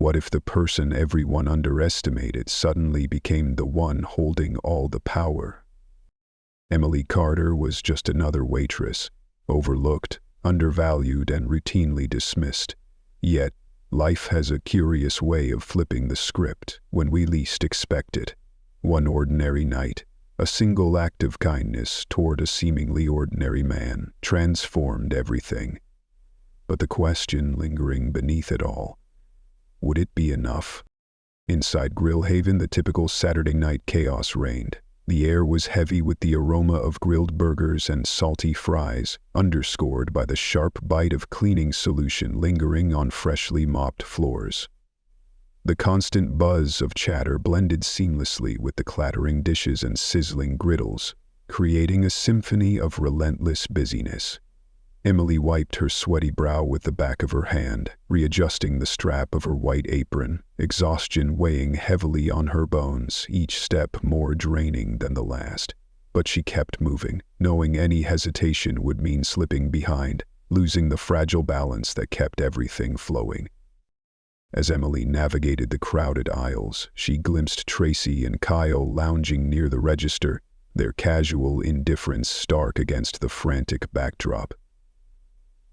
What if the person everyone underestimated suddenly became the one holding all the power? Emily Carter was just another waitress, overlooked, undervalued, and routinely dismissed. Yet, life has a curious way of flipping the script when we least expect it. One ordinary night, a single act of kindness toward a seemingly ordinary man transformed everything. But the question lingering beneath it all, would it be enough? Inside Grillhaven, the typical Saturday night chaos reigned. The air was heavy with the aroma of grilled burgers and salty fries, underscored by the sharp bite of cleaning solution lingering on freshly mopped floors. The constant buzz of chatter blended seamlessly with the clattering dishes and sizzling griddles, creating a symphony of relentless busyness. Emily wiped her sweaty brow with the back of her hand, readjusting the strap of her white apron, exhaustion weighing heavily on her bones, each step more draining than the last. But she kept moving, knowing any hesitation would mean slipping behind, losing the fragile balance that kept everything flowing. As Emily navigated the crowded aisles, she glimpsed Tracy and Kyle lounging near the register, their casual indifference stark against the frantic backdrop.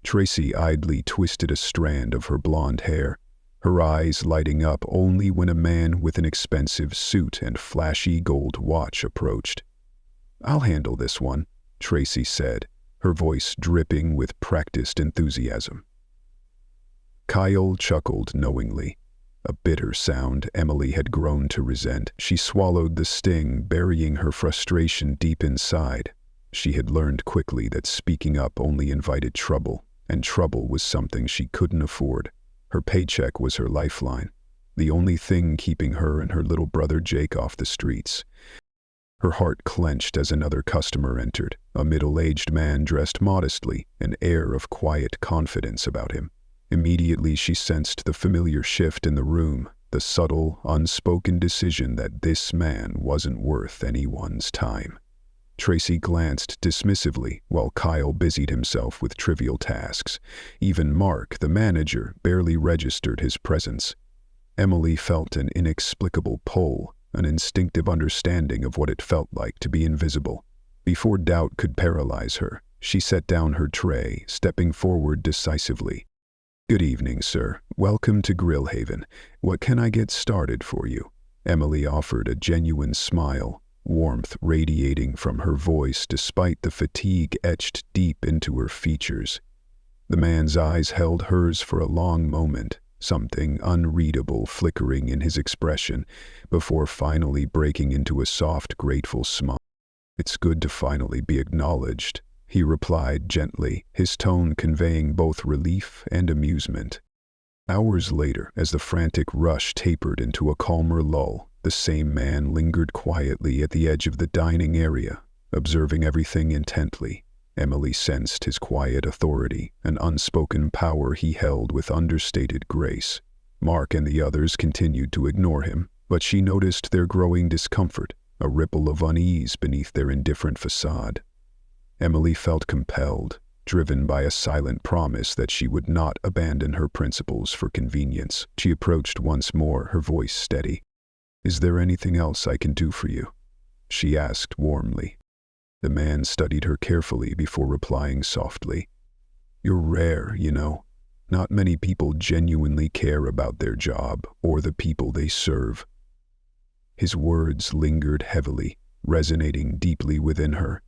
Tracy idly twisted a strand of her blonde hair, her eyes lighting up only when a man with an expensive suit and flashy gold watch approached. "I'll handle this one," Tracy said, her voice dripping with practiced enthusiasm. Kyle chuckled knowingly, a bitter sound Emily had grown to resent. She swallowed the sting, burying her frustration deep inside. She had learned quickly that speaking up only invited trouble, and trouble was something she couldn't afford. Her paycheck was her lifeline, the only thing keeping her and her little brother Jake off the streets. Her heart clenched as another customer entered, a middle-aged man dressed modestly, an air of quiet confidence about him. Immediately she sensed the familiar shift in the room, the subtle, unspoken decision that this man wasn't worth anyone's time. Tracy glanced dismissively while Kyle busied himself with trivial tasks. Even Mark, the manager, barely registered his presence. Emily felt an inexplicable pull, an instinctive understanding of what it felt like to be invisible. Before doubt could paralyze her, she set down her tray, stepping forward decisively. "Good evening, sir. Welcome to Grillhaven. What can I get started for you?" Emily offered a genuine smile, warmth radiating from her voice despite the fatigue etched deep into her features. The man's eyes held hers for a long moment, something unreadable flickering in his expression, before finally breaking into a soft, grateful smile. "It's good to finally be acknowledged," he replied gently, his tone conveying both relief and amusement. Hours later, as the frantic rush tapered into a calmer lull, the same man lingered quietly at the edge of the dining area, observing everything intently. Emily sensed his quiet authority, an unspoken power he held with understated grace. Mark and the others continued to ignore him, but she noticed their growing discomfort, a ripple of unease beneath their indifferent facade. Emily felt compelled, driven by a silent promise that she would not abandon her principles for convenience. She approached once more, her voice steady. "Is there anything else I can do for you?" she asked warmly. The man studied her carefully before replying softly. "You're rare, you know. Not many people genuinely care about their job or the people they serve." His words lingered heavily, resonating deeply within her.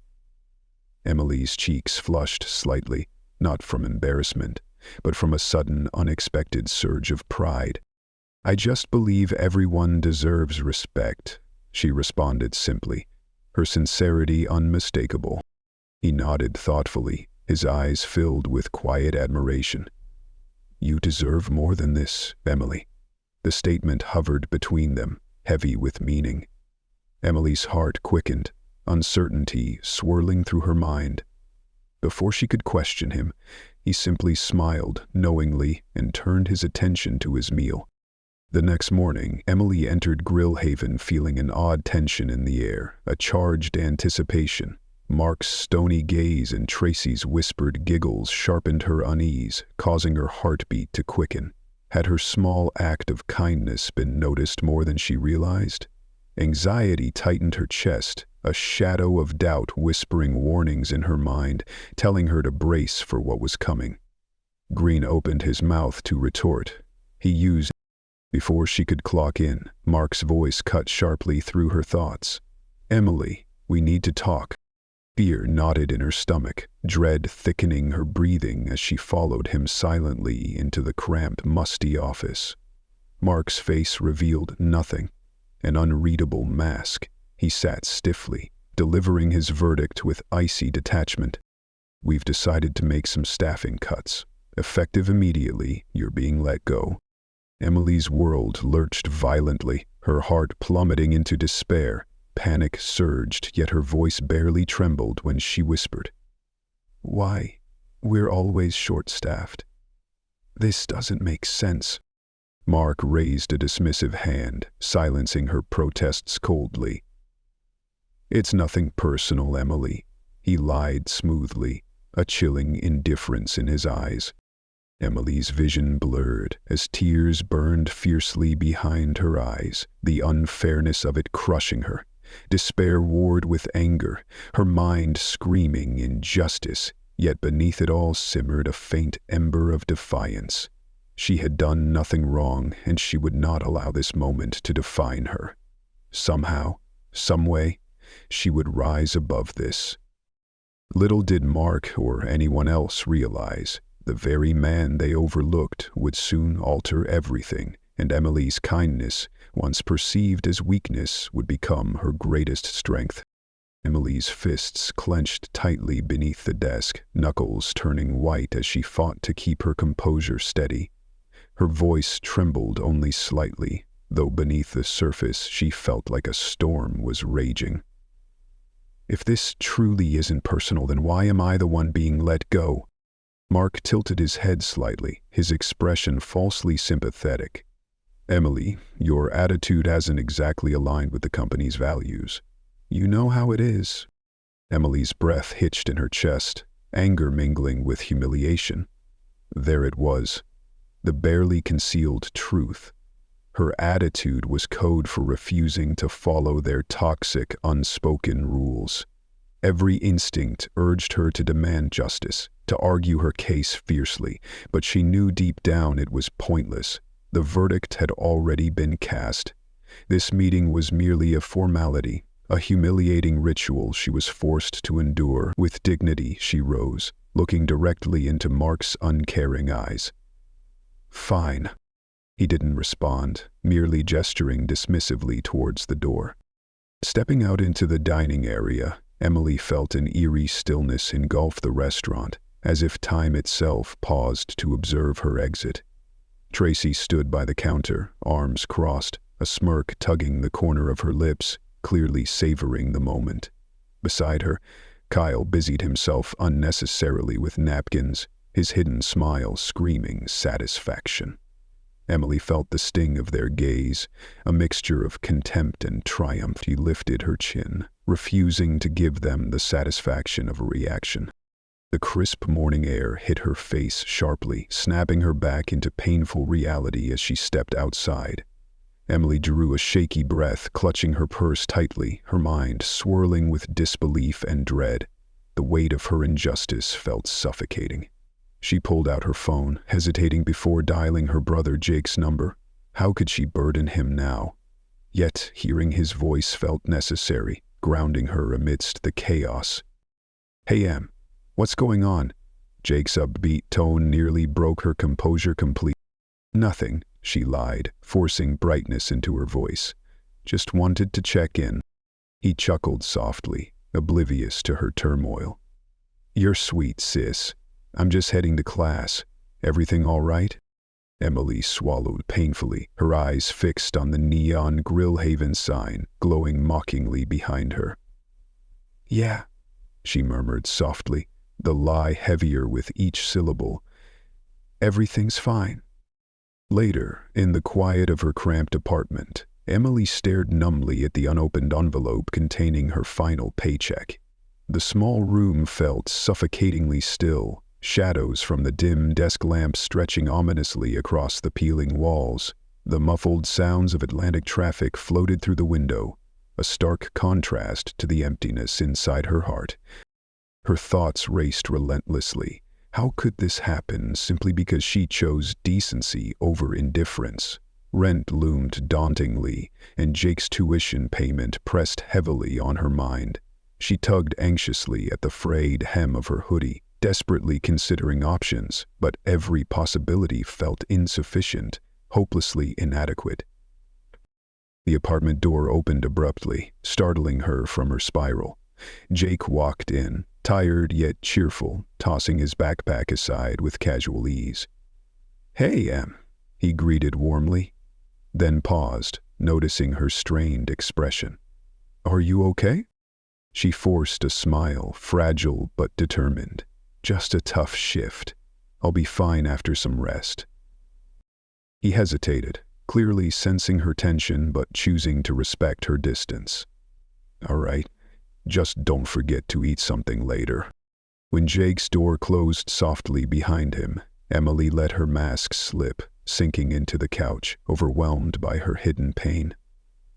Emily's cheeks flushed slightly, not from embarrassment, but from a sudden, unexpected surge of pride. "I just believe everyone deserves respect," she responded simply, her sincerity unmistakable. He nodded thoughtfully, his eyes filled with quiet admiration. "You deserve more than this, Emily." The statement hovered between them, heavy with meaning. Emily's heart quickened, uncertainty swirling through her mind. Before she could question him, he simply smiled knowingly and turned his attention to his meal. The next morning, Emily entered Grillhaven feeling an odd tension in the air, a charged anticipation. Mark's stony gaze and Tracy's whispered giggles sharpened her unease, causing her heartbeat to quicken. Had her small act of kindness been noticed more than she realized? Anxiety tightened her chest, a shadow of doubt whispering warnings in her mind, telling her to brace for what was coming. Green opened his mouth to retort. He used. Before she could clock in, Mark's voice cut sharply through her thoughts. "Emily, we need to talk." Fear knotted in her stomach, dread thickening her breathing as she followed him silently into the cramped, musty office. Mark's face revealed nothing, an unreadable mask. He sat stiffly, delivering his verdict with icy detachment. "We've decided to make some staffing cuts. Effective immediately, you're being let go." Emily's world lurched violently, her heart plummeting into despair. Panic surged, yet her voice barely trembled when she whispered, "Why? We're always short-staffed. This doesn't make sense." Mark raised a dismissive hand, silencing her protests coldly. "It's nothing personal, Emily," he lied smoothly, a chilling indifference in his eyes. Emily's vision blurred as tears burned fiercely behind her eyes, the unfairness of it crushing her. Despair warred with anger, her mind screaming injustice, yet beneath it all simmered a faint ember of defiance. She had done nothing wrong, and she would not allow this moment to define her. Somehow, someway, she would rise above this. Little did Mark or anyone else realize, the very man they overlooked would soon alter everything, and Emily's kindness, once perceived as weakness, would become her greatest strength. Emily's fists clenched tightly beneath the desk, knuckles turning white as she fought to keep her composure steady. Her voice trembled only slightly, though beneath the surface she felt like a storm was raging. "If this truly isn't personal, then why am I the one being let go?" Mark tilted his head slightly, his expression falsely sympathetic. "Emily, your attitude hasn't exactly aligned with the company's values. You know how it is." Emily's breath hitched in her chest, anger mingling with humiliation. There it was, the barely concealed truth. Her attitude was code for refusing to follow their toxic, unspoken rules. Every instinct urged her to demand justice, to argue her case fiercely, but she knew deep down it was pointless. The verdict had already been cast. This meeting was merely a formality, a humiliating ritual she was forced to endure. With dignity, she rose, looking directly into Mark's uncaring eyes. "Fine." He didn't respond, merely gesturing dismissively towards the door. Stepping out into the dining area, Emily felt an eerie stillness engulf the restaurant, as if time itself paused to observe her exit. Tracy stood by the counter, arms crossed, a smirk tugging the corner of her lips, clearly savoring the moment. Beside her, Kyle busied himself unnecessarily with napkins, his hidden smile screaming satisfaction. Emily felt the sting of their gaze, a mixture of contempt and triumph. She lifted her chin, refusing to give them the satisfaction of a reaction. The crisp morning air hit her face sharply, snapping her back into painful reality as she stepped outside. Emily drew a shaky breath, clutching her purse tightly, her mind swirling with disbelief and dread. The weight of her injustice felt suffocating. She pulled out her phone, hesitating before dialing her brother Jake's number. How could she burden him now? Yet hearing his voice felt necessary, grounding her amidst the chaos. "Hey Em, what's going on?" Jake's upbeat tone nearly broke her composure completely. "Nothing," she lied, forcing brightness into her voice. "Just wanted to check in." He chuckled softly, oblivious to her turmoil. "You're sweet, sis. I'm just heading to class. Everything all right?" Emily swallowed painfully, her eyes fixed on the neon Grillhaven sign glowing mockingly behind her. "Yeah," she murmured softly, the lie heavier with each syllable. "Everything's fine." Later, in the quiet of her cramped apartment, Emily stared numbly at the unopened envelope containing her final paycheck. The small room felt suffocatingly still, shadows from the dim desk lamps stretching ominously across the peeling walls. The muffled sounds of Atlantic traffic floated through the window, a stark contrast to the emptiness inside her heart. Her thoughts raced relentlessly. How could this happen simply because she chose decency over indifference? Rent loomed dauntingly, and Jake's tuition payment pressed heavily on her mind. She tugged anxiously at the frayed hem of her hoodie, desperately considering options, but every possibility felt insufficient, hopelessly inadequate. The apartment door opened abruptly, startling her from her spiral. Jake walked in, tired yet cheerful, tossing his backpack aside with casual ease. "Hey, Em," he greeted warmly, then paused, noticing her strained expression. "Are you okay?" She forced a smile, fragile but determined. "Just a tough shift. I'll be fine after some rest." He hesitated, clearly sensing her tension but choosing to respect her distance. "All right, just don't forget to eat something later." When Jake's door closed softly behind him, Emily let her mask slip, sinking into the couch, overwhelmed by her hidden pain.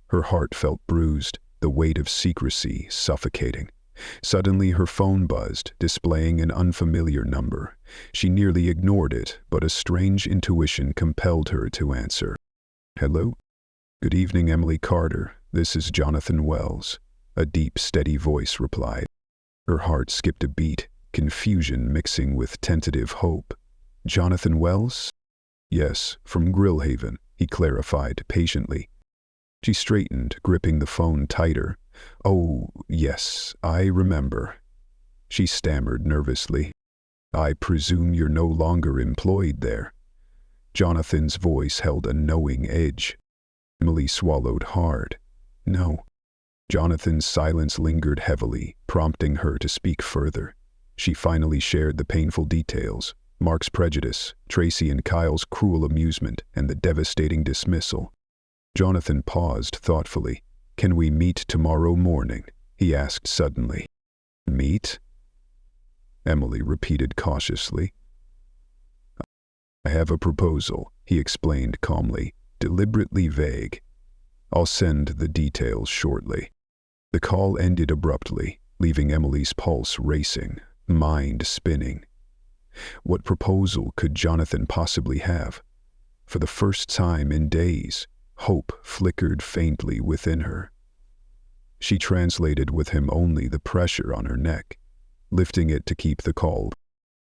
Her heart felt bruised, the weight of secrecy suffocating. Suddenly her phone buzzed, displaying an unfamiliar number. She nearly ignored it, but a strange intuition compelled her to answer. "Hello? Good evening, Emily Carter. This is Jonathan Wells," a deep, steady voice replied. Her heart skipped a beat, confusion mixing with tentative hope. "Jonathan Wells?" "Yes, from Grillhaven," he clarified patiently. She straightened, gripping the phone tighter. "Oh, yes, I remember." She stammered nervously. "I presume you're no longer employed there." Jonathan's voice held a knowing edge. Emily swallowed hard. "No." Jonathan's silence lingered heavily, prompting her to speak further. She finally shared the painful details: Mark's prejudice, Tracy and Kyle's cruel amusement, and the devastating dismissal. Jonathan paused thoughtfully. "Can we meet tomorrow morning?" he asked suddenly. "Meet?" Emily repeated cautiously. "I have a proposal," he explained calmly, deliberately vague. "I'll send the details shortly." The call ended abruptly, leaving Emily's pulse racing, mind spinning. What proposal could Jonathan possibly have? For the first time in days, hope flickered faintly within her. She translated with him only the pressure on her neck, lifting it to keep the call.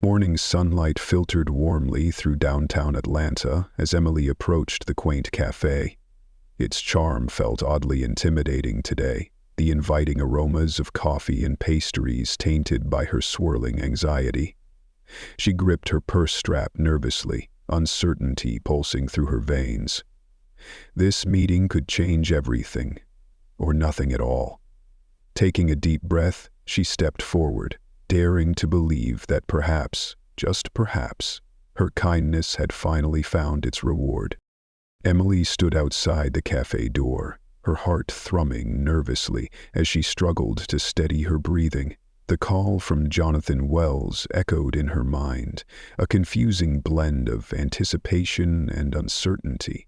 Morning sunlight filtered warmly through downtown Atlanta as Emily approached the quaint cafe. Its charm felt oddly intimidating today, the inviting aromas of coffee and pastries tainted by her swirling anxiety. She gripped her purse strap nervously, uncertainty pulsing through her veins. This meeting could change everything, or nothing at all. Taking a deep breath, she stepped forward, daring to believe that perhaps, just perhaps, her kindness had finally found its reward. Emily stood outside the cafe door, her heart thrumming nervously as she struggled to steady her breathing. The call from Jonathan Wells echoed in her mind, a confusing blend of anticipation and uncertainty.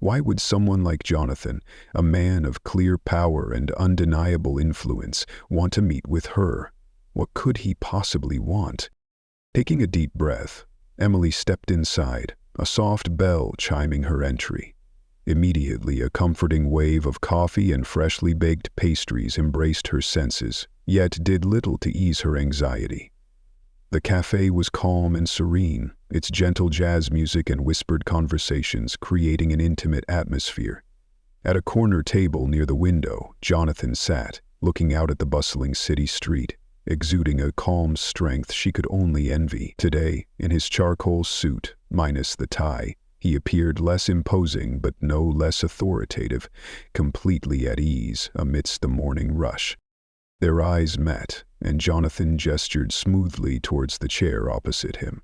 Why would someone like Jonathan, a man of clear power and undeniable influence, want to meet with her? What could he possibly want? Taking a deep breath, Emily stepped inside, a soft bell chiming her entry. Immediately, a comforting wave of coffee and freshly baked pastries embraced her senses, yet did little to ease her anxiety. The cafe was calm and serene, its gentle jazz music and whispered conversations creating an intimate atmosphere. At a corner table near the window, Jonathan sat, looking out at the bustling city street, exuding a calm strength she could only envy. Today, in his charcoal suit, minus the tie, he appeared less imposing but no less authoritative, completely at ease amidst the morning rush. Their eyes met, and Jonathan gestured smoothly towards the chair opposite him.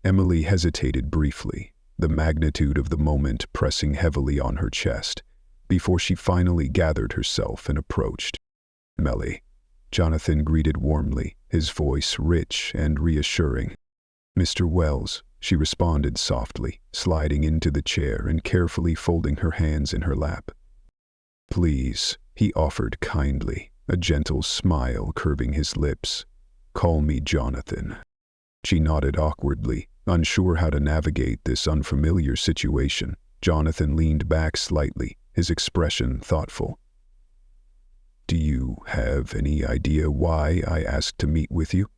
Emily hesitated briefly, the magnitude of the moment pressing heavily on her chest, before she finally gathered herself and approached. "Emily," Jonathan greeted warmly, his voice rich and reassuring. "Mr. Wells," she responded softly, sliding into the chair and carefully folding her hands in her lap. "Please," he offered kindly, a gentle smile curving his lips. "Call me Jonathan." She nodded awkwardly, unsure how to navigate this unfamiliar situation. Jonathan leaned back slightly, his expression thoughtful. "Do you have any idea why I asked to meet with you?"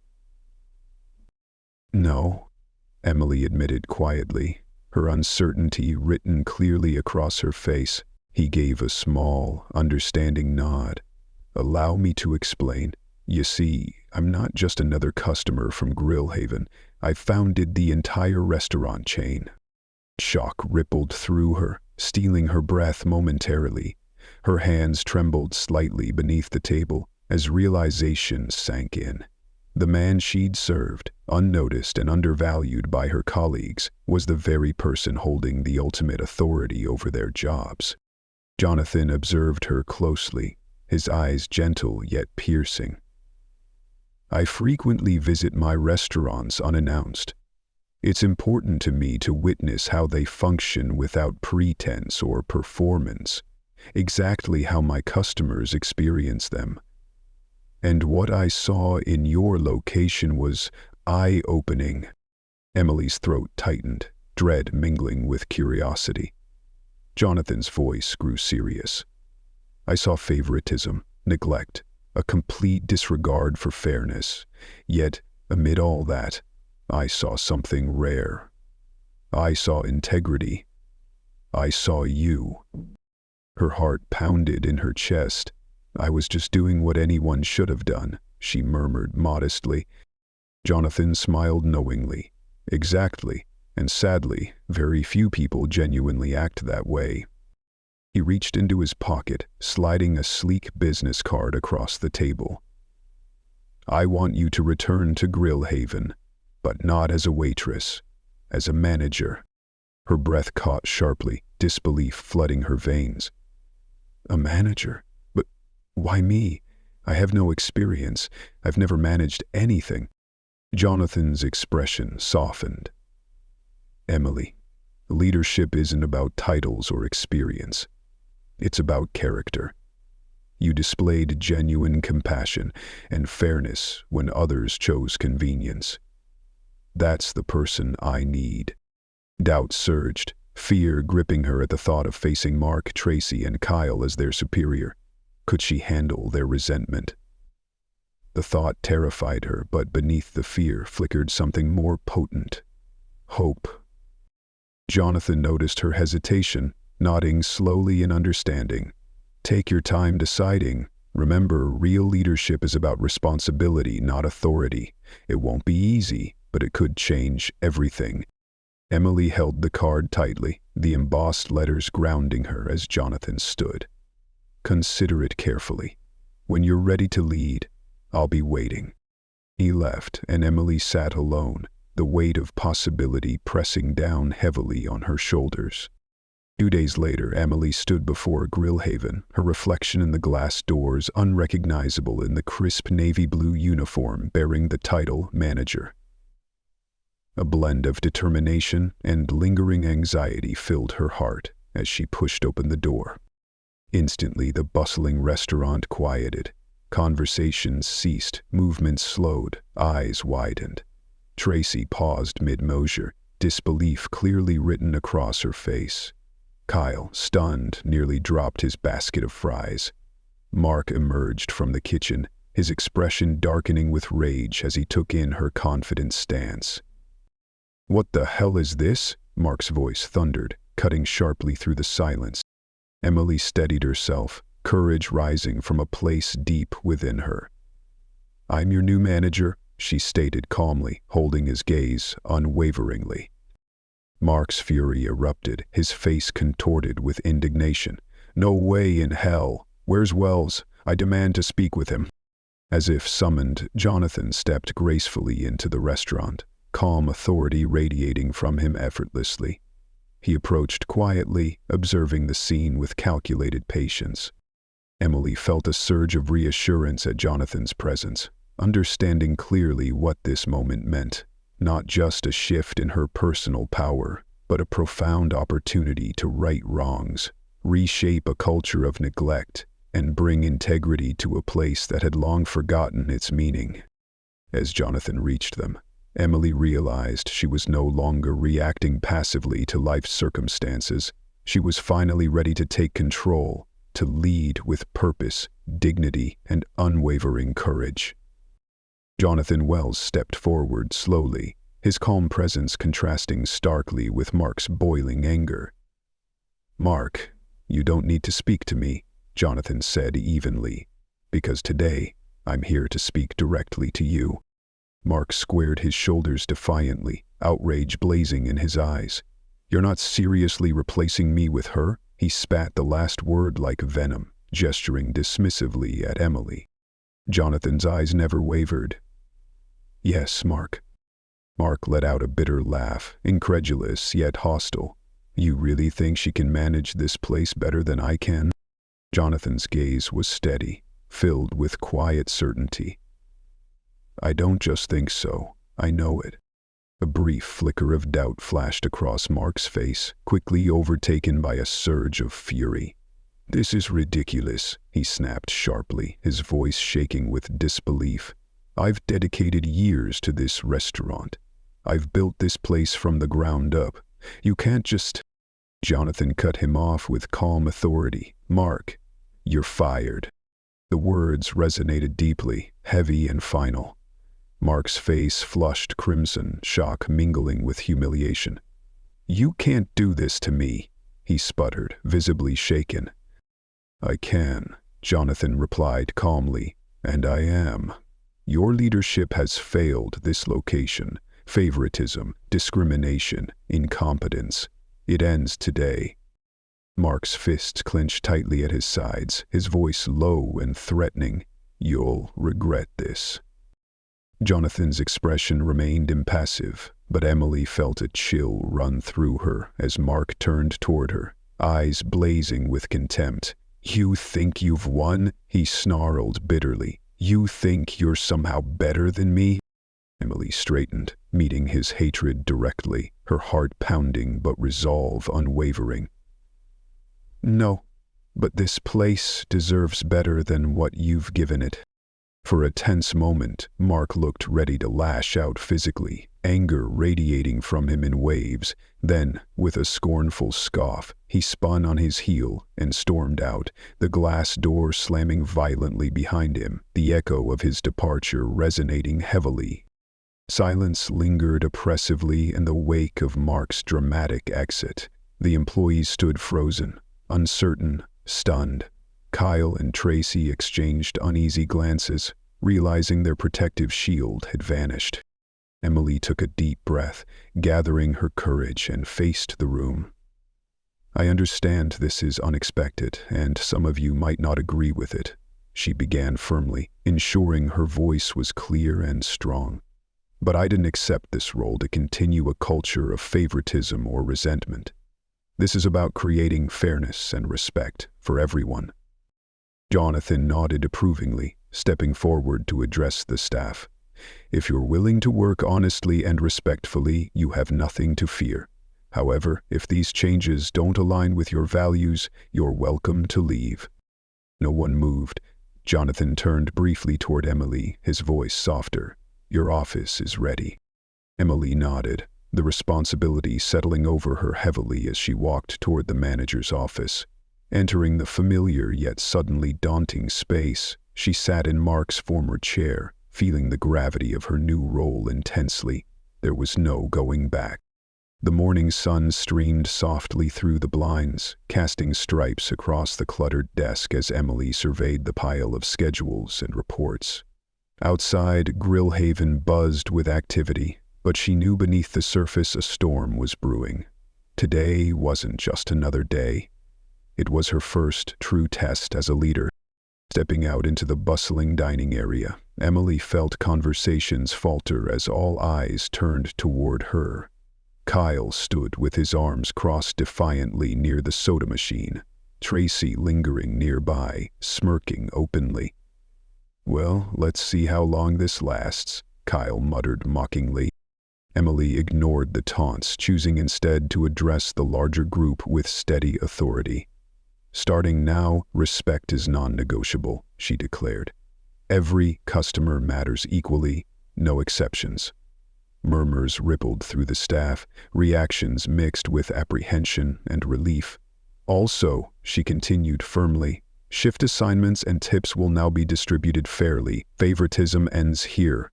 "No," Emily admitted quietly, her uncertainty written clearly across her face. He gave a small, understanding nod. "Allow me to explain. You see, I'm not just another customer from Grillhaven. I founded the entire restaurant chain." Shock rippled through her, stealing her breath momentarily. Her hands trembled slightly beneath the table as realization sank in. The man she'd served, unnoticed and undervalued by her colleagues, was the very person holding the ultimate authority over their jobs. Jonathan observed her closely, his eyes gentle yet piercing. "I frequently visit my restaurants unannounced. It's important to me to witness how they function without pretense or performance, exactly how my customers experience them. And what I saw in your location was eye-opening." Emily's throat tightened, dread mingling with curiosity. Jonathan's voice grew serious. "I saw favoritism, neglect, a complete disregard for fairness. Yet, amid all that, I saw something rare. I saw integrity. I saw you." Her heart pounded in her chest. "I was just doing what anyone should have done," she murmured modestly. Jonathan smiled knowingly. "Exactly, and sadly, very few people genuinely act that way." He reached into his pocket, sliding a sleek business card across the table. "I want you to return to Grillhaven, but not as a waitress, as a manager." Her breath caught sharply, disbelief flooding her veins. "A manager? But why me? I have no experience. I've never managed anything." Jonathan's expression softened. "Emily, leadership isn't about titles or experience. It's about character. You displayed genuine compassion and fairness when others chose convenience. That's the person I need." Doubt surged, fear gripping her at the thought of facing Mark, Tracy, and Kyle as their superior. Could she handle their resentment? The thought terrified her, but beneath the fear flickered something more potent. Hope. Jonathan noticed her hesitation, nodding slowly in understanding. "Take your time deciding. Remember, real leadership is about responsibility, not authority. It won't be easy, but it could change everything." Emily held the card tightly, the embossed letters grounding her as Jonathan stood. "Consider it carefully. When you're ready to lead, I'll be waiting." He left, and Emily sat alone, the weight of possibility pressing down heavily on her shoulders. 2 days later, Emily stood before Grillhaven, her reflection in the glass doors unrecognizable in the crisp navy blue uniform bearing the title manager. A blend of determination and lingering anxiety filled her heart as she pushed open the door. Instantly, the bustling restaurant quieted. Conversations ceased, movements slowed, eyes widened. Tracy paused mid-motion, disbelief clearly written across her face. Kyle, stunned, nearly dropped his basket of fries. Mark emerged from the kitchen, his expression darkening with rage as he took in her confident stance. "What the hell is this?" Mark's voice thundered, cutting sharply through the silence. Emily steadied herself, courage rising from a place deep within her. "I'm your new manager," she stated calmly, holding his gaze unwaveringly. Mark's fury erupted, his face contorted with indignation. "No way in hell. Where's Wells? I demand to speak with him." As if summoned, Jonathan stepped gracefully into the restaurant, calm authority radiating from him effortlessly. He approached quietly, observing the scene with calculated patience. Emily felt a surge of reassurance at Jonathan's presence, understanding clearly what this moment meant. Not just a shift in her personal power, but a profound opportunity to right wrongs, reshape a culture of neglect, and bring integrity to a place that had long forgotten its meaning. As Jonathan reached them, Emily realized she was no longer reacting passively to life's circumstances. She was finally ready to take control, to lead with purpose, dignity, and unwavering courage. Jonathan Wells stepped forward slowly, his calm presence contrasting starkly with Mark's boiling anger. "Mark, you don't need to speak to me," Jonathan said evenly, "because today I'm here to speak directly to you." Mark squared his shoulders defiantly, outrage blazing in his eyes. "You're not seriously replacing me with her?" He spat the last word like venom, gesturing dismissively at Emily. Jonathan's eyes never wavered. "Yes, Mark." Mark let out a bitter laugh, incredulous yet hostile. "You really think she can manage this place better than I can?" Jonathan's gaze was steady, filled with quiet certainty. "I don't just think so, I know it." A brief flicker of doubt flashed across Mark's face, quickly overtaken by a surge of fury. "This is ridiculous," he snapped sharply, his voice shaking with disbelief. "I've dedicated years to this restaurant. I've built this place from the ground up. You can't just—" Jonathan cut him off with calm authority. "Mark, you're fired." The words resonated deeply, heavy and final. Mark's face flushed crimson, shock mingling with humiliation. "You can't do this to me," he sputtered, visibly shaken. "I can," Jonathan replied calmly, "and I am. Your leadership has failed this location. Favoritism, discrimination, incompetence. It ends today." Mark's fists clenched tightly at his sides, his voice low and threatening. "You'll regret this." Jonathan's expression remained impassive, but Emily felt a chill run through her as Mark turned toward her, eyes blazing with contempt. "You think you've won?" he snarled bitterly. "You think you're somehow better than me?" Emily straightened, meeting his hatred directly, her heart pounding but resolve unwavering. "No, but this place deserves better than what you've given it." For a tense moment, Mark looked ready to lash out physically, anger radiating from him in waves. Then, with a scornful scoff, he spun on his heel and stormed out, the glass door slamming violently behind him, the echo of his departure resonating heavily. Silence lingered oppressively in the wake of Mark's dramatic exit. The employees stood frozen, uncertain, stunned. Kyle and Tracy exchanged uneasy glances, realizing their protective shield had vanished. Emily took a deep breath, gathering her courage, and faced the room. "I understand this is unexpected, and some of you might not agree with it," she began firmly, ensuring her voice was clear and strong. "But I didn't accept this role to continue a culture of favoritism or resentment. This is about creating fairness and respect for everyone." Jonathan nodded approvingly, stepping forward to address the staff. "If you're willing to work honestly and respectfully, you have nothing to fear. However, if these changes don't align with your values, you're welcome to leave." No one moved. Jonathan turned briefly toward Emily, his voice softer. "Your office is ready." Emily nodded, the responsibility settling over her heavily as she walked toward the manager's office. Entering the familiar yet suddenly daunting space, she sat in Mark's former chair, feeling the gravity of her new role intensely. There was no going back. The morning sun streamed softly through the blinds, casting stripes across the cluttered desk as Emily surveyed the pile of schedules and reports. Outside, Grillhaven buzzed with activity, but she knew beneath the surface a storm was brewing. Today wasn't just another day. It was her first true test as a leader. Stepping out into the bustling dining area, Emily felt conversations falter as all eyes turned toward her. Kyle stood with his arms crossed defiantly near the soda machine, Tracy lingering nearby, smirking openly. "Well, let's see how long this lasts," Kyle muttered mockingly. Emily ignored the taunts, choosing instead to address the larger group with steady authority. "Starting now, respect is non-negotiable," she declared. "Every customer matters equally, no exceptions." Murmurs rippled through the staff, reactions mixed with apprehension and relief. "Also," she continued firmly, "shift assignments and tips will now be distributed fairly. Favoritism ends here."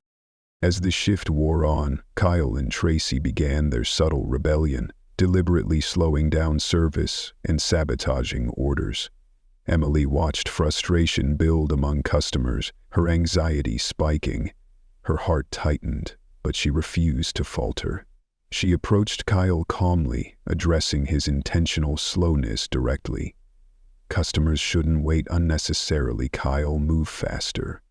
As the shift wore on, Kyle and Tracy began their subtle rebellion, deliberately slowing down service and sabotaging orders. Emily watched frustration build among customers, her anxiety spiking. Her heart tightened, but she refused to falter. She approached Kyle calmly, addressing his intentional slowness directly. "Customers shouldn't wait unnecessarily, Kyle. Move faster."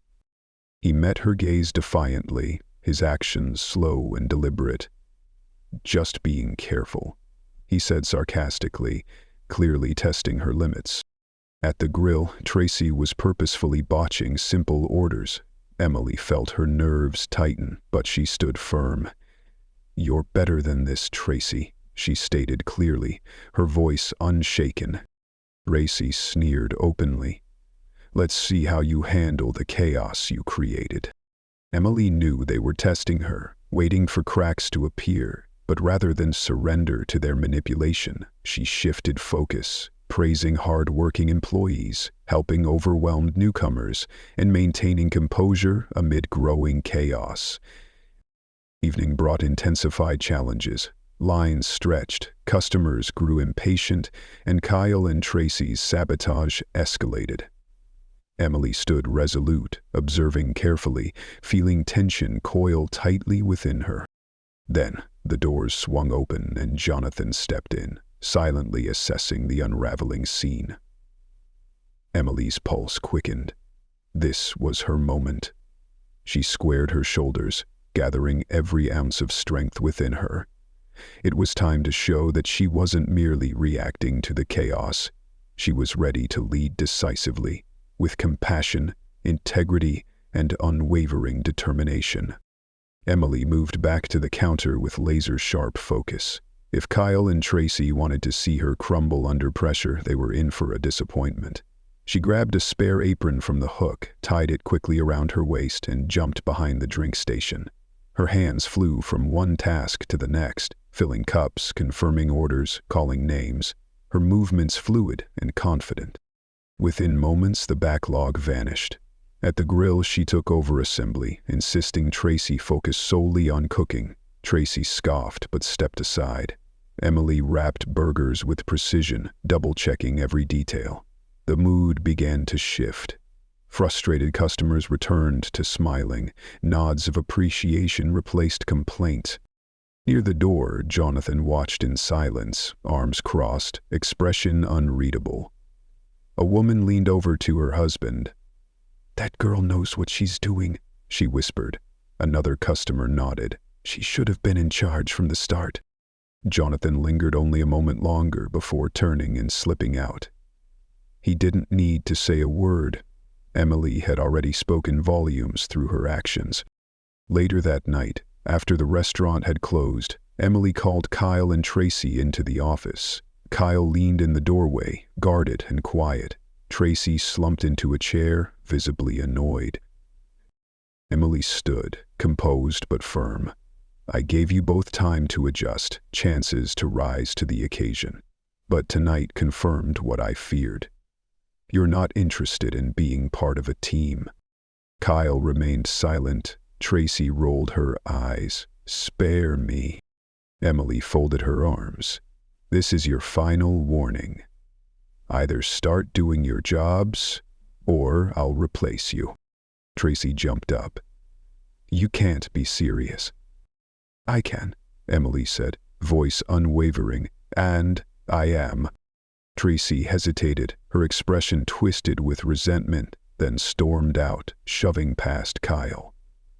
He met her gaze defiantly, his actions slow and deliberate. "Just being careful," he said sarcastically, clearly testing her limits. At the grill, Tracy was purposefully botching simple orders. Emily felt her nerves tighten, but she stood firm. "You're better than this, Tracy," she stated clearly, her voice unshaken. Tracy sneered openly. "Let's see how you handle the chaos you created." Emily knew they were testing her, waiting for cracks to appear, but rather than surrender to their manipulation, she shifted focus, praising hard-working employees, helping overwhelmed newcomers, and maintaining composure amid growing chaos. Evening brought intensified challenges. Lines stretched, customers grew impatient, and Kyle and Tracy's sabotage escalated. Emily stood resolute, observing carefully, feeling tension coil tightly within her. Then, the doors swung open and Jonathan stepped in, silently assessing the unraveling scene. Emily's pulse quickened. This was her moment. She squared her shoulders, gathering every ounce of strength within her. It was time to show that she wasn't merely reacting to the chaos. She was ready to lead decisively, with compassion, integrity, and unwavering determination. Emily moved back to the counter with laser-sharp focus. If Kyle and Tracy wanted to see her crumble under pressure, they were in for a disappointment. She grabbed a spare apron from the hook, tied it quickly around her waist, and jumped behind the drink station. Her hands flew from one task to the next, filling cups, confirming orders, calling names. Her movements fluid and confident. Within moments, the backlog vanished. At the grill, she took over assembly, insisting Tracy focus solely on cooking. Tracy scoffed but stepped aside. Emily wrapped burgers with precision, double-checking every detail. The mood began to shift. Frustrated customers returned to smiling. Nods of appreciation replaced complaint. Near the door, Jonathan watched in silence, arms crossed, expression unreadable. A woman leaned over to her husband. "That girl knows what she's doing," she whispered. Another customer nodded. "She should have been in charge from the start." Jonathan lingered only a moment longer before turning and slipping out. He didn't need to say a word. Emily had already spoken volumes through her actions. Later that night, after the restaurant had closed, Emily called Kyle and Tracy into the office. Kyle leaned in the doorway, guarded and quiet. Tracy slumped into a chair, visibly annoyed. Emily stood, composed but firm. "I gave you both time to adjust, chances to rise to the occasion. But tonight confirmed what I feared. You're not interested in being part of a team." Kyle remained silent. Tracy rolled her eyes. "Spare me." Emily folded her arms. "This is your final warning. Either start doing your jobs, or I'll replace you." Tracy jumped up. "You can't be serious." "I can," Emily said, voice unwavering, "and I am." Tracy hesitated, her expression twisted with resentment, then stormed out, shoving past Kyle.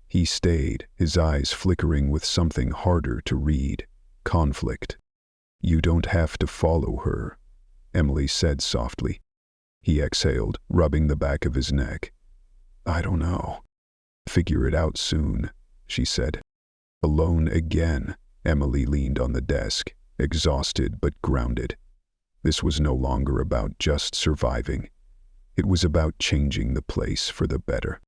He stayed, his eyes flickering with something harder to read. Conflict. "You don't have to follow her." Emily said softly. He exhaled, rubbing the back of his neck. I don't know. Figure it out soon, she said. Alone again, Emily leaned on the desk, exhausted but grounded. This was no longer about just surviving. It was about changing the place for the better.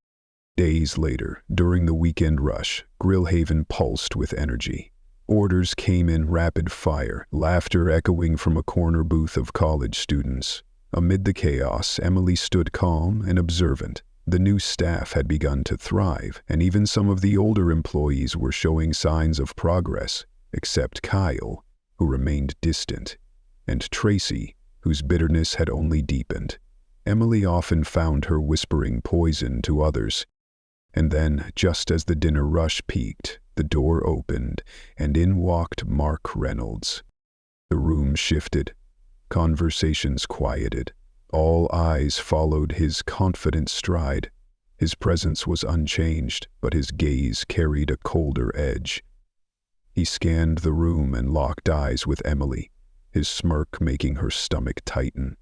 Days later, during the weekend rush, Grillhaven pulsed with energy. Orders came in rapid fire, laughter echoing from a corner booth of college students. Amid the chaos, Emily stood calm and observant. The new staff had begun to thrive, and even some of the older employees were showing signs of progress, except Kyle, who remained distant, and Tracy, whose bitterness had only deepened. Emily often found her whispering poison to others. And then, just as the dinner rush peaked, the door opened, and in walked Mark Reynolds. The room shifted. Conversations quieted. All eyes followed his confident stride. His presence was unchanged, but his gaze carried a colder edge. He scanned the room and locked eyes with Emily, his smirk making her stomach tighten.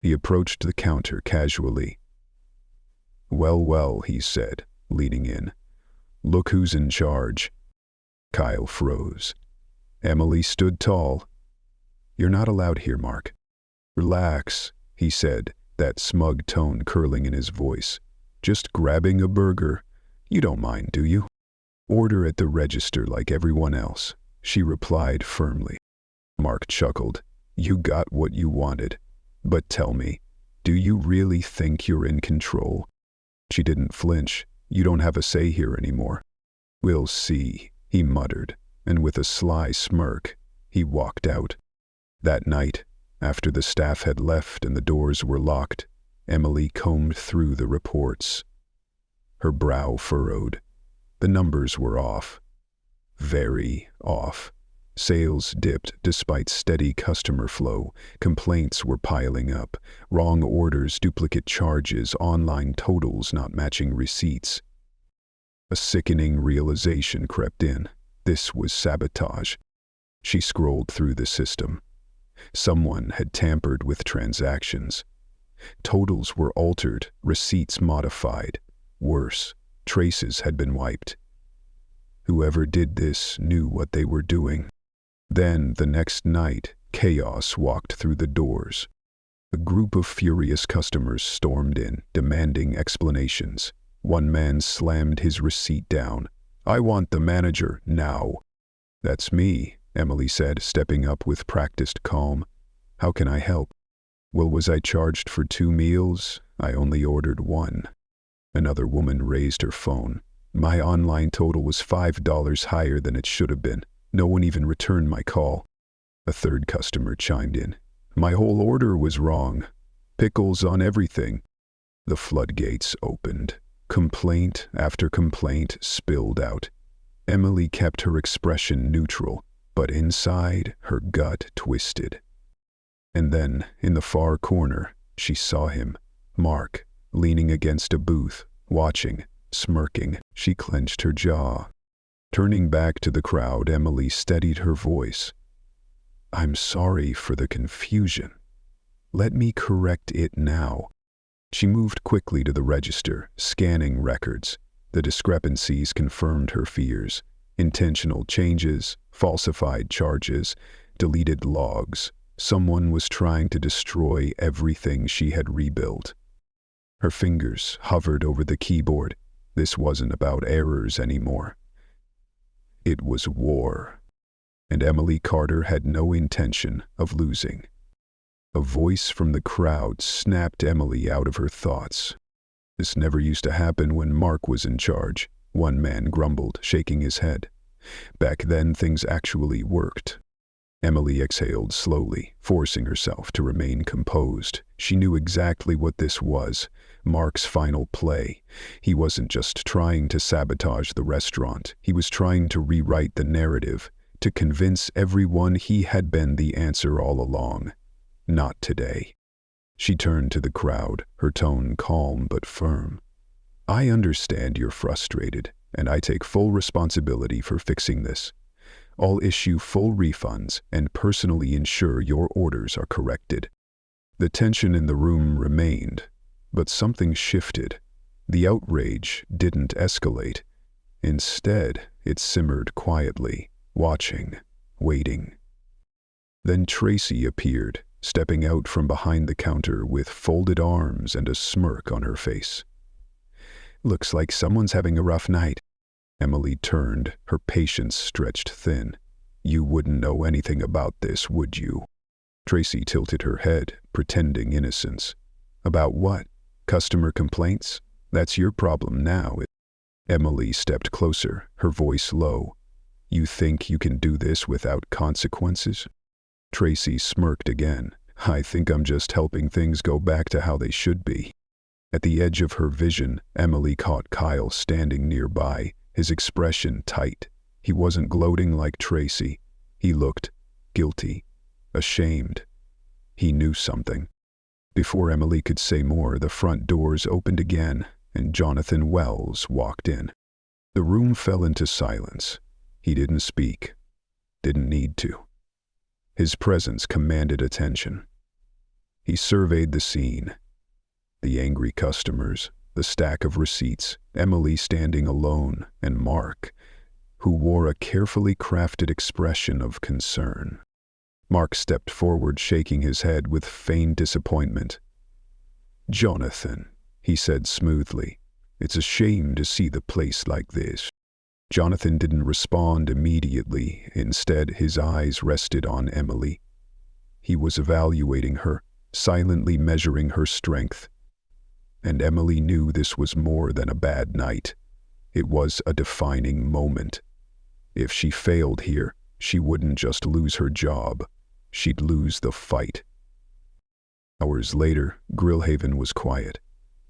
He approached the counter casually. Well, he said, leaning in. Look who's in charge. Kyle froze. Emily stood tall. You're not allowed here, Mark. Relax, he said, that smug tone curling in his voice. Just grabbing a burger. You don't mind, do you? Order at the register like everyone else, she replied firmly. Mark chuckled. You got what you wanted. But tell me, do you really think you're in control? She didn't flinch. You don't have a say here anymore. We'll see, he muttered, and with a sly smirk, he walked out. That night, after the staff had left and the doors were locked, Emily combed through the reports. Her brow furrowed. The numbers were off. Very off. Sales dipped despite steady customer flow. Complaints were piling up. Wrong orders, duplicate charges, online totals not matching receipts. A sickening realization crept in. This was sabotage. She scrolled through the system. Someone had tampered with transactions. Totals were altered, receipts modified. Worse, traces had been wiped. Whoever did this knew what they were doing. Then, the next night, chaos walked through the doors. A group of furious customers stormed in, demanding explanations. One man slammed his receipt down. I want the manager, now. That's me, Emily said, stepping up with practiced calm. How can I help? Well, was I charged for 2 meals? I only ordered 1. Another woman raised her phone. My online total was $5 higher than it should have been. No one even returned my call. A third customer chimed in. My whole order was wrong. Pickles on everything. The floodgates opened. Complaint after complaint spilled out. Emily kept her expression neutral, but inside her gut twisted. And then, in the far corner, she saw him, Mark, leaning against a booth, watching, smirking. She clenched her jaw. Turning back to the crowd, Emily steadied her voice. I'm sorry for the confusion. Let me correct it now. She moved quickly to the register, scanning records. The discrepancies confirmed her fears. Intentional changes, falsified charges, deleted logs. Someone was trying to destroy everything she had rebuilt. Her fingers hovered over the keyboard. This wasn't about errors anymore. It was war, and Emily Carter had no intention of losing. A voice from the crowd snapped Emily out of her thoughts. This never used to happen when Mark was in charge, one man grumbled, shaking his head. Back then, things actually worked. Emily exhaled slowly, forcing herself to remain composed. She knew exactly what this was, Mark's final play. He wasn't just trying to sabotage the restaurant. He was trying to rewrite the narrative, to convince everyone he had been the answer all along. Not today. She turned to the crowd, her tone calm but firm. I understand you're frustrated, and I take full responsibility for fixing this. I'll issue full refunds and personally ensure your orders are corrected." The tension in the room remained, but something shifted. The outrage didn't escalate. Instead, it simmered quietly, watching, waiting. Then Tracy appeared, stepping out from behind the counter with folded arms and a smirk on her face. "Looks like someone's having a rough night." Emily turned, her patience stretched thin. "You wouldn't know anything about this, would you?" Tracy tilted her head, pretending innocence. "About what? Customer complaints? That's your problem now." Emily stepped closer, her voice low. "You think you can do this without consequences?" Tracy smirked again. "I think I'm just helping things go back to how they should be." At the edge of her vision, Emily caught Kyle standing nearby, his expression tight. He wasn't gloating like Tracy. He looked guilty, ashamed. He knew something. Before Emily could say more, the front doors opened again, and Jonathan Wells walked in. The room fell into silence. He didn't speak. Didn't need to. His presence commanded attention. He surveyed the scene. The angry customers, the stack of receipts, Emily standing alone, and Mark, who wore a carefully crafted expression of concern. Mark stepped forward, shaking his head with feigned disappointment. "Jonathan," he said smoothly, "it's a shame to see the place like this." Jonathan didn't respond immediately. Instead, his eyes rested on Emily. He was evaluating her, silently measuring her strength. And Emily knew this was more than a bad night. It was a defining moment. If she failed here, she wouldn't just lose her job. She'd lose the fight. Hours later, Grillhaven was quiet.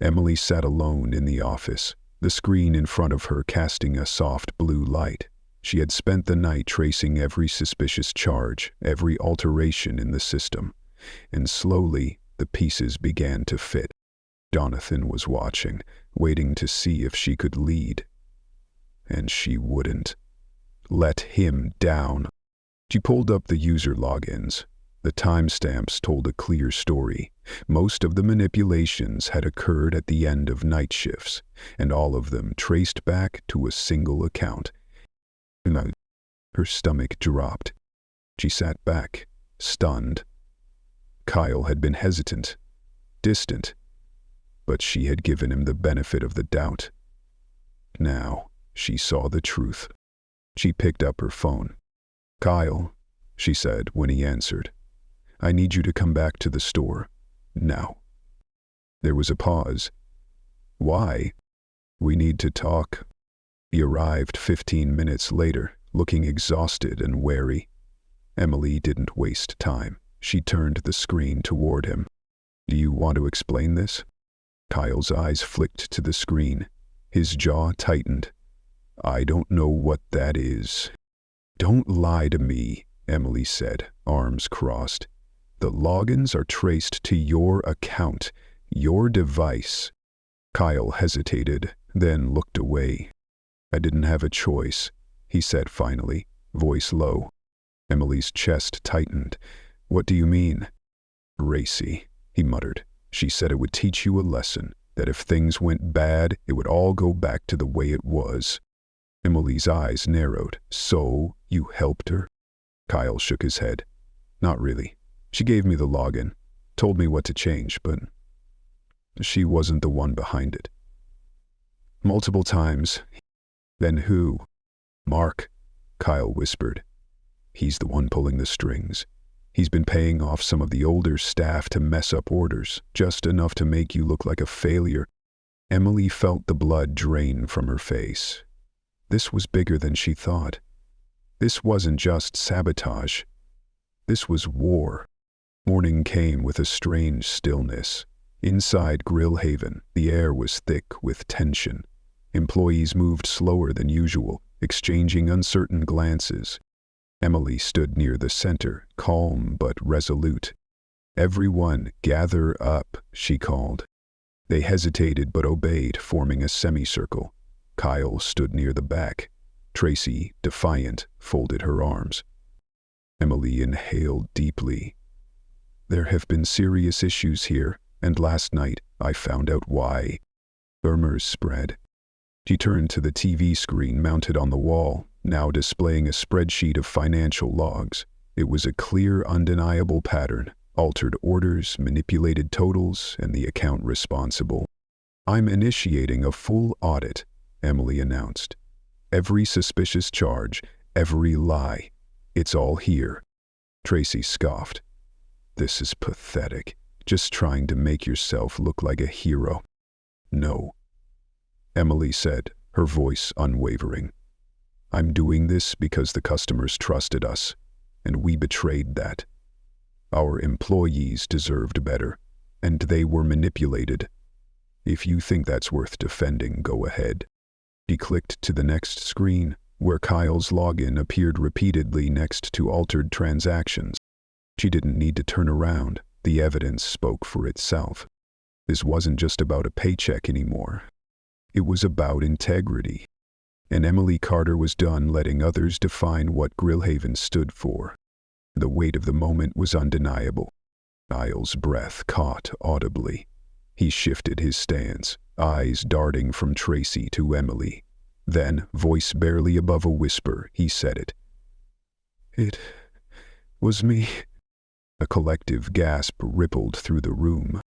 Emily sat alone in the office, the screen in front of her casting a soft blue light. She had spent the night tracing every suspicious charge, every alteration in the system, and slowly the pieces began to fit. Jonathan was watching, waiting to see if she could lead. And she wouldn't. Let him down. She pulled up the user logins. The timestamps told a clear story. Most of the manipulations had occurred at the end of night shifts, and all of them traced back to a single account. Her stomach dropped. She sat back, stunned. Kyle had been hesitant, distant, but she had given him the benefit of the doubt. Now, she saw the truth. She picked up her phone. "Kyle," she said when he answered, "I need you to come back to the store. Now." There was a pause. "Why?" "We need to talk." He arrived 15 minutes later, looking exhausted and wary. Emily didn't waste time. She turned the screen toward him. "Do you want to explain this?" Kyle's eyes flicked to the screen. His jaw tightened. "I don't know what that is." "Don't lie to me," Emily said, arms crossed. "The logins are traced to your account, your device." Kyle hesitated, then looked away. "I didn't have a choice," he said finally, voice low. Emily's chest tightened. "What do you mean?" "Racy," he muttered. "She said it would teach you a lesson, that if things went bad, it would all go back to the way it was." Emily's eyes narrowed. "So, you helped her?" Kyle shook his head. "Not really. She gave me the login, told me what to change, but she wasn't the one behind it." "Multiple times." "Then who?" "Mark," Kyle whispered. "He's the one pulling the strings. He's been paying off some of the older staff to mess up orders, just enough to make you look like a failure." Emily felt the blood drain from her face. This was bigger than she thought. This wasn't just sabotage. This was war. Morning came with a strange stillness. Inside Grillhaven, the air was thick with tension. Employees moved slower than usual, exchanging uncertain glances. Emily stood near the center, calm but resolute. "Everyone, gather up," she called. They hesitated but obeyed, forming a semicircle. Kyle stood near the back. Tracy, defiant, folded her arms. Emily inhaled deeply. There have been serious issues here, and last night I found out why. Murmurs spread. She turned to the TV screen mounted on the wall, now displaying a spreadsheet of financial logs. It was a clear, undeniable pattern: altered orders, manipulated totals, and the account responsible. I'm initiating a full audit, Emily announced. Every suspicious charge, every lie. It's all here. Tracy scoffed. This is pathetic. Just trying to make yourself look like a hero. No, Emily said, her voice unwavering. I'm doing this because the customers trusted us, and we betrayed that. Our employees deserved better, and they were manipulated. If you think that's worth defending, go ahead. She clicked to the next screen, where Kyle's login appeared repeatedly next to altered transactions. She didn't need to turn around. The evidence spoke for itself. This wasn't just about a paycheck anymore. It was about integrity. And Emily Carter was done letting others define what Grillhaven stood for. The weight of the moment was undeniable. Kyle's breath caught audibly. He shifted his stance, eyes darting from Tracy to Emily. Then, voice barely above a whisper, he said it. It was me. A collective gasp rippled through the room.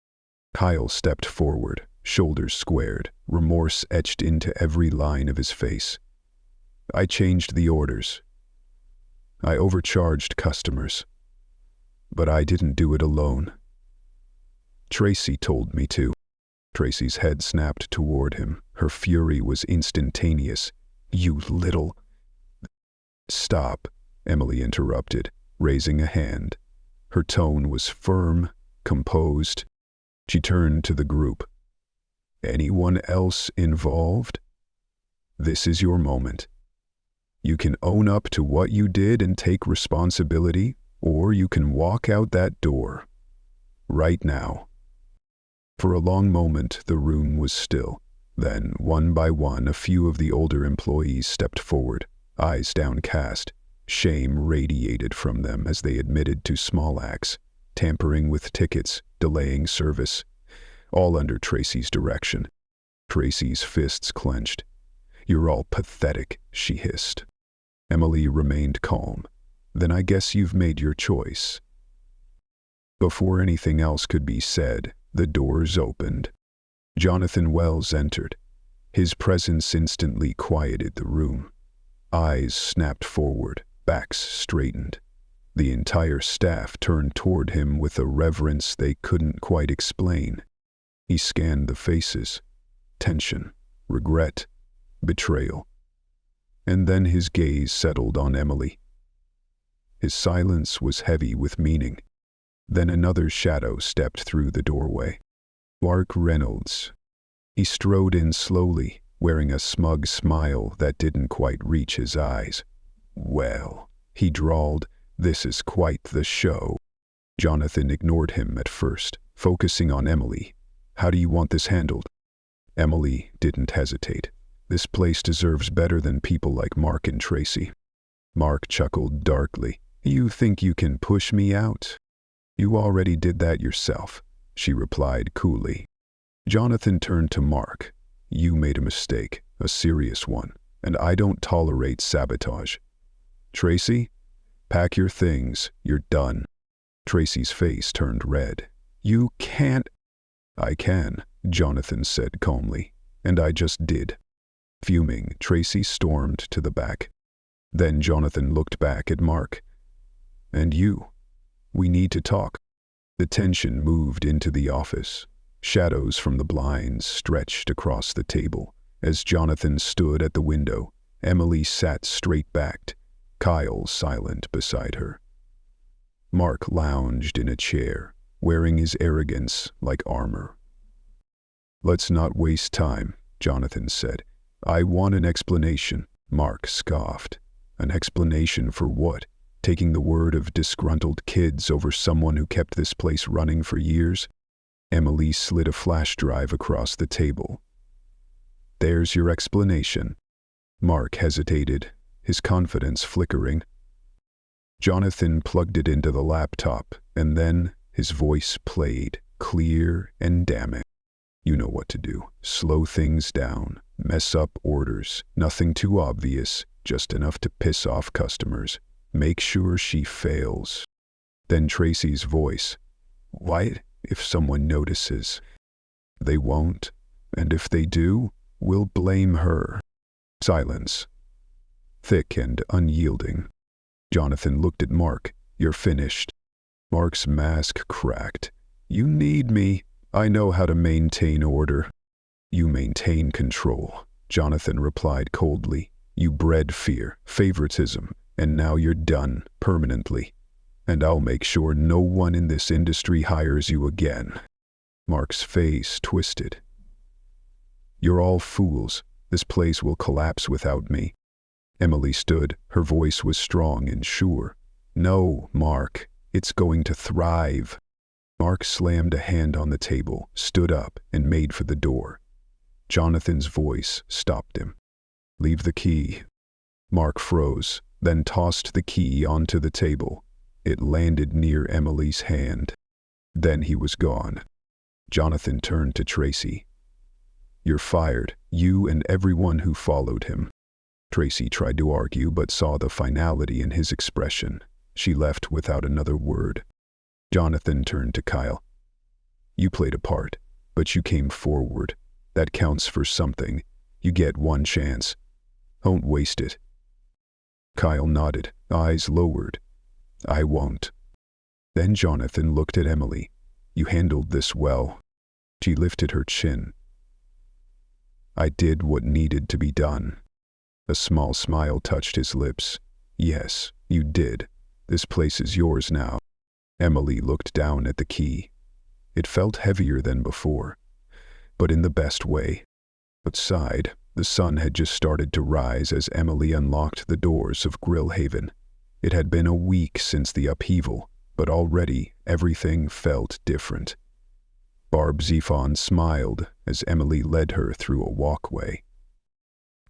Kyle stepped forward, shoulders squared, remorse etched into every line of his face. I changed the orders. I overcharged customers. But I didn't do it alone. Tracy told me to. Tracy's head snapped toward him. Her fury was instantaneous. You little... Stop, Emily interrupted, raising a hand. Her tone was firm, composed. She turned to the group. Anyone else involved? This is your moment. You can own up to what you did and take responsibility, or you can walk out that door. Right now. For a long moment, the room was still. Then, one by one, a few of the older employees stepped forward, eyes downcast. Shame radiated from them as they admitted to small acts, tampering with tickets, delaying service, all under Tracy's direction. Tracy's fists clenched. You're all pathetic, she hissed. Emily remained calm. Then I guess you've made your choice. Before anything else could be said, the doors opened. Jonathan Wells entered. His presence instantly quieted the room. Eyes snapped forward, backs straightened. The entire staff turned toward him with a reverence they couldn't quite explain. He scanned the faces. Tension, regret, betrayal. And then his gaze settled on Emily. His silence was heavy with meaning. Then another shadow stepped through the doorway. Mark Reynolds. He strode in slowly, wearing a smug smile that didn't quite reach his eyes. Well, he drawled, this is quite the show. Jonathan ignored him at first, focusing on Emily. How do you want this handled? Emily didn't hesitate. This place deserves better than people like Mark and Tracy. Mark chuckled darkly. You think you can push me out? You already did that yourself, she replied coolly. Jonathan turned to Mark. You made a mistake, a serious one, and I don't tolerate sabotage. Tracy, pack your things, you're done. Tracy's face turned red. You can't. I can, Jonathan said calmly, and I just did. Fuming, Tracy stormed to the back. Then Jonathan looked back at Mark. And you? We need to talk. The tension moved into the office. Shadows from the blinds stretched across the table. As Jonathan stood at the window, Emily sat straight-backed, Kyle silent beside her. Mark lounged in a chair, wearing his arrogance like armor. Let's not waste time, Jonathan said. I want an explanation. Mark scoffed. An explanation for what? Taking the word of disgruntled kids over someone who kept this place running for years? Emily slid a flash drive across the table. There's your explanation. Mark hesitated, his confidence flickering. Jonathan plugged it into the laptop, and then his voice played, clear and damning. You know what to do. Slow things down, mess up orders, nothing too obvious, just enough to piss off customers. Make sure she fails. Then Tracy's voice. What if someone notices? They won't, and if they do, we'll blame her. Silence. Thick and unyielding. Jonathan looked at Mark. You're finished. Mark's mask cracked. You need me. I know how to maintain order. You maintain control, Jonathan replied coldly. You bred fear, favoritism, and now you're done, permanently. And I'll make sure no one in this industry hires you again. Mark's face twisted. You're all fools. This place will collapse without me. Emily stood. Her voice was strong and sure. No, Mark. It's going to thrive. Mark slammed a hand on the table, stood up, and made for the door. Jonathan's voice stopped him. Leave the key. Mark froze, then tossed the key onto the table. It landed near Emily's hand. Then he was gone. Jonathan turned to Tracy. You're fired, you and everyone who followed him. Tracy tried to argue but saw the finality in his expression. She left without another word. Jonathan turned to Kyle. You played a part, but you came forward. That counts for something. You get one chance. Don't waste it. Kyle nodded, eyes lowered. I won't. Then Jonathan looked at Emily. You handled this well. She lifted her chin. I did what needed to be done. A small smile touched his lips. Yes, you did. This place is yours now. Emily looked down at the key. It felt heavier than before, but in the best way. Outside, the sun had just started to rise as Emily unlocked the doors of Grillhaven. It had been a week since the upheaval, but already everything felt different. Barb Zephon smiled as Emily led her through a walkway.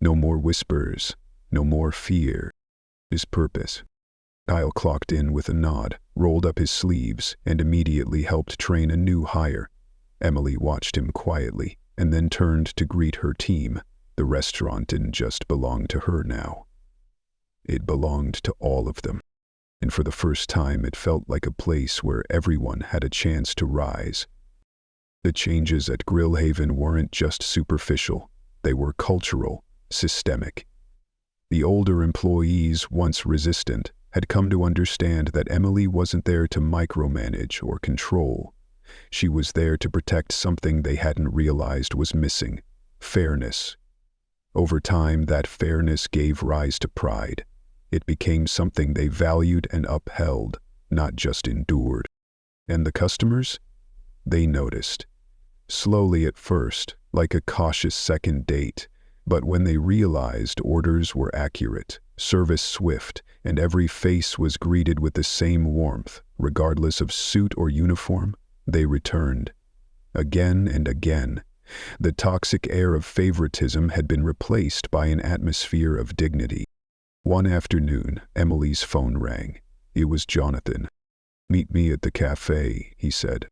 No more whispers, no more fear. His purpose. Kyle clocked in with a nod, rolled up his sleeves, and immediately helped train a new hire. Emily watched him quietly, and then turned to greet her team. The restaurant didn't just belong to her now. It belonged to all of them. And for the first time it felt like a place where everyone had a chance to rise. The changes at Grillhaven weren't just superficial. They were cultural, systemic. The older employees, once resistant, had come to understand that Emily wasn't there to micromanage or control. She was there to protect something they hadn't realized was missing: fairness. Over time, that fairness gave rise to pride. It became something they valued and upheld, not just endured. And the customers? They noticed. Slowly at first, like a cautious second date, but when they realized orders were accurate, service swift, and every face was greeted with the same warmth, regardless of suit or uniform, they returned. Again and again. The toxic air of favoritism had been replaced by an atmosphere of dignity. One afternoon, Emily's phone rang. It was Jonathan. "Meet me at the cafe," he said.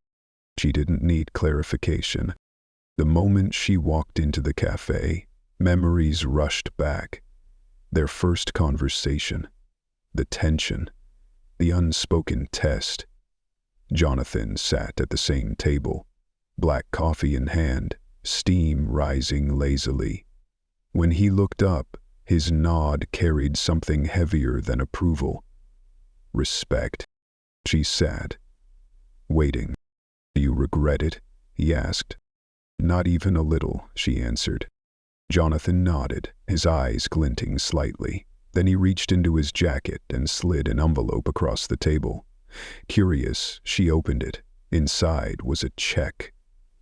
She didn't need clarification. The moment she walked into the cafe, memories rushed back. Their first conversation, the tension, the unspoken test. Jonathan sat at the same table, black coffee in hand, steam rising lazily. When he looked up, his nod carried something heavier than approval. Respect. She sat, waiting. "Do you regret it?" he asked. "Not even a little," she answered. Jonathan nodded, his eyes glinting slightly. Then he reached into his jacket and slid an envelope across the table. Curious, she opened it. Inside was a check,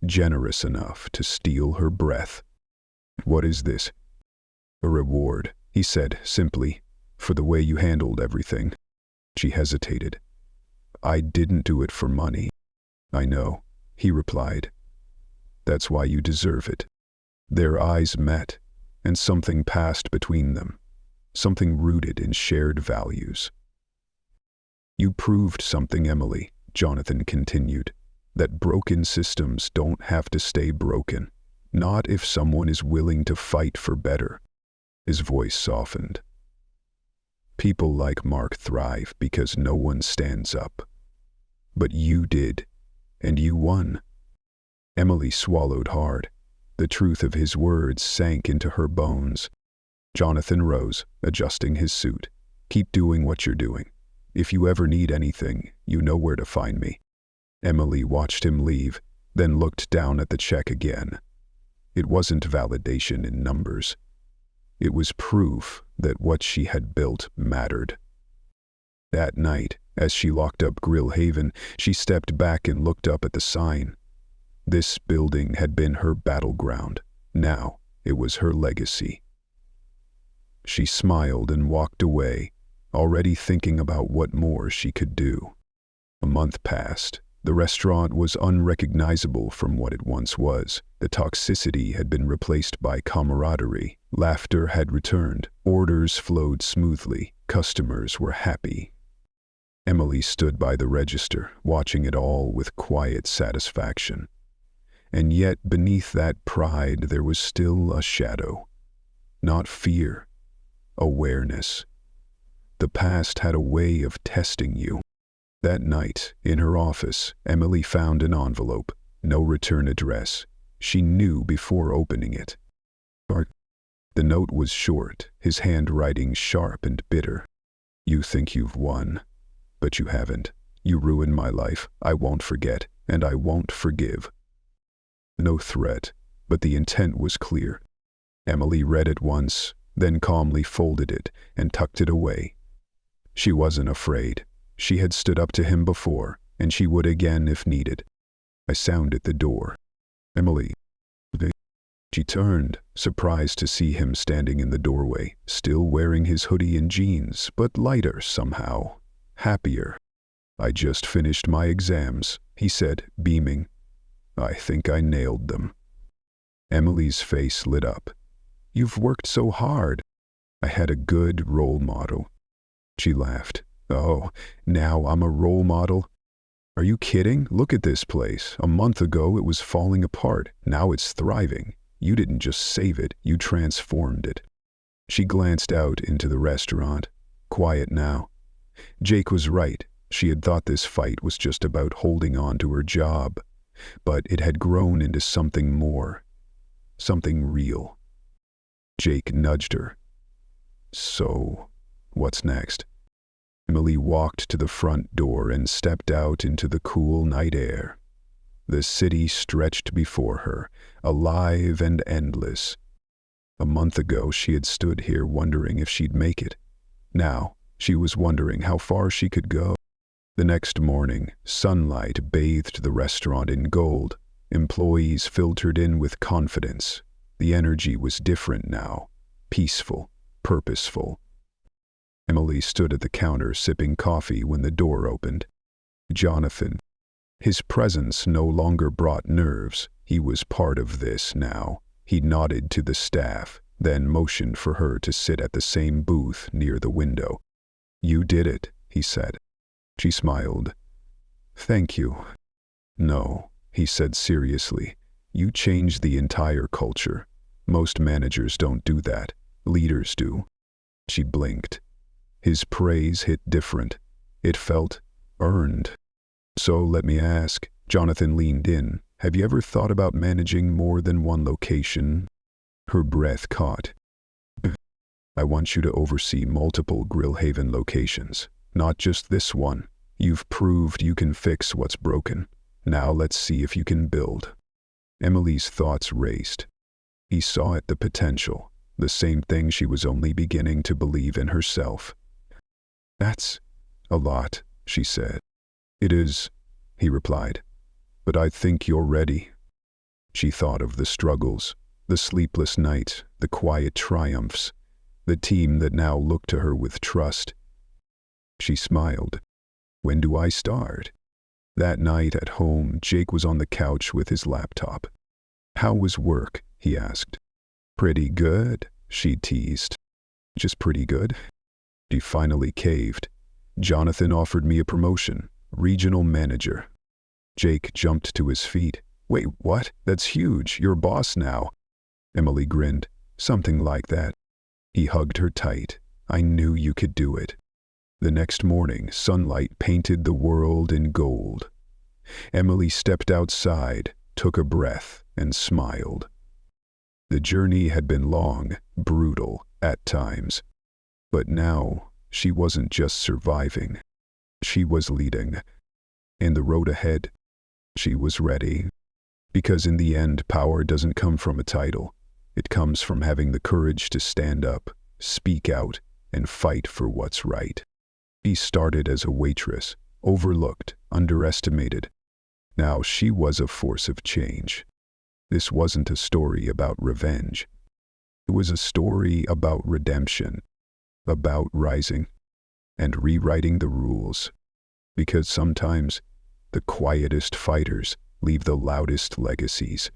generous enough to steal her breath. "What is this?" "A reward," he said simply, "for the way you handled everything." She hesitated. "I didn't do it for money." "I know," he replied. "That's why you deserve it." Their eyes met, and something passed between them. something rooted in shared values. You proved something, Emily, Jonathan continued, that broken systems don't have to stay broken, not if someone is willing to fight for better. His voice softened. People like Mark thrive because no one stands up. But you did, and you won. Emily swallowed hard. The truth of his words sank into her bones. Jonathan rose, adjusting his suit. Keep doing what you're doing. If you ever need anything, you know where to find me. Emily watched him leave, then looked down at the check again. It wasn't validation in numbers. It was proof that what she had built mattered. That night, as she locked up Grill Haven, she stepped back and looked up at the sign. This building had been her battleground. Now it was her legacy. She smiled and walked away, already thinking about what more she could do. A month passed. The restaurant was unrecognizable from what it once was. The toxicity had been replaced by camaraderie. Laughter had returned. Orders flowed smoothly. Customers were happy. Emily stood by the register, watching it all with quiet satisfaction. And yet beneath that pride there was still a shadow. Not fear. Awareness. The past had a way of testing you. That night, in her office, Emily found an envelope. No return address. She knew before opening it. The note was short, his handwriting sharp and bitter. You think you've won, but you haven't. You ruined my life. I won't forget, and I won't forgive. No threat, but the intent was clear. Emily read it once, then calmly folded it and tucked it away. She wasn't afraid. She had stood up to him before, and she would again if needed. I sounded the door. Emily. She turned, surprised to see him standing in the doorway, still wearing his hoodie and jeans, but lighter somehow. Happier. I just finished my exams, he said, beaming. I think I nailed them. Emily's face lit up. You've worked so hard. I had a good role model. She laughed. Oh, now I'm a role model? Are you kidding? Look at this place. A month ago it was falling apart. Now it's thriving. You didn't just save it, you transformed it. She glanced out into the restaurant. Quiet now. Jake was right. She had thought this fight was just about holding on to her job. But it had grown into something more. Something real. Jake nudged her. So, what's next? Emily walked to the front door and stepped out into the cool night air. The city stretched before her, alive and endless. A month ago she had stood here wondering if she'd make it. Now she was wondering how far she could go. The next morning, sunlight bathed the restaurant in gold. Employees filtered in with confidence. The energy was different now, peaceful, purposeful. Emily stood at the counter sipping coffee when the door opened. Jonathan. His presence no longer brought nerves. He was part of this now. He nodded to the staff, then motioned for her to sit at the same booth near the window. You did it, he said. She smiled. Thank you. No, he said seriously. You changed the entire culture. Most managers don't do that. Leaders do. She blinked. His praise hit different. It felt earned. So let me ask, Jonathan leaned in, have you ever thought about managing more than one location? Her breath caught. I want you to oversee multiple Grill Haven locations, not just this one. You've proved you can fix what's broken. Now let's see if you can build. Emily's thoughts raced. He saw it, the potential, the same thing she was only beginning to believe in herself. That's a lot, she said. It is, he replied, but I think you're ready. She thought of the struggles, the sleepless nights, the quiet triumphs, the team that now looked to her with trust. She smiled. When do I start? That night at home, Jake was on the couch with his laptop. How was work? He asked. Pretty good, she teased. Just pretty good. She finally caved. Jonathan offered me a promotion, regional manager. Jake jumped to his feet. Wait, what? That's huge. You're boss now. Emily grinned. Something like that. He hugged her tight. I knew you could do it. The next morning, sunlight painted the world in gold. Emily stepped outside, took a breath, and smiled. The journey had been long, brutal at times. But now, she wasn't just surviving. She was leading. In the road ahead, she was ready. Because in the end, power doesn't come from a title. It comes from having the courage to stand up, speak out, and fight for what's right. She started as a waitress, overlooked, underestimated. Now she was a force of change. This wasn't a story about revenge. It was a story about redemption, about rising and rewriting the rules. Because sometimes the quietest fighters leave the loudest legacies.